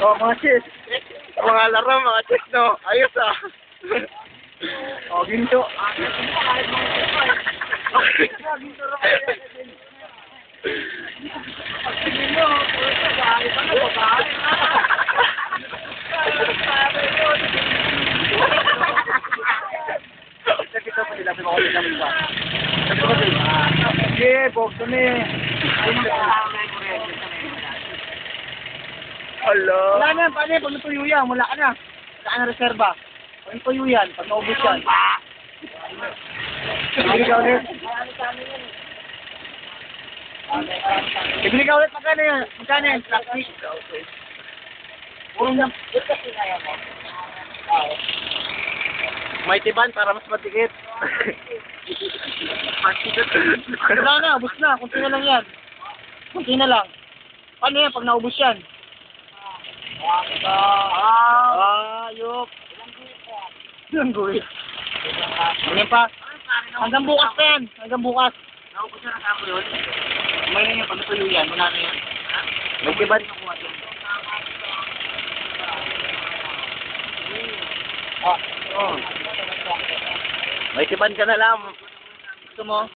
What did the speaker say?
Oh, mga chess. Mga laro, mga chess, no? Ayos, ah. Oh, ginto. Sige, box kami. Hello. Wala na, paano yan? Pag natuyo yan, wala ka na. Wala ka na reserva. Pag natuyo yan, pag naubos yan. Bibili ka ulit. Bibili ka ulit, magkano yan? Magkano yan? Plastic. Purong na. May tiban para mas matikit. Wala na, ubos na. Kunti na lang yan. Kunti na lang. Paano yan pag naubos yan? Ayop. Ilang guhit? Ganyan pa? Hanggang bukas pa yan. Hanggang bukas. Naubos na kasama yun? May na yan. Pag natuyo yan, wala na yan. May tiban. May tiban ka na lang. Gusto mo?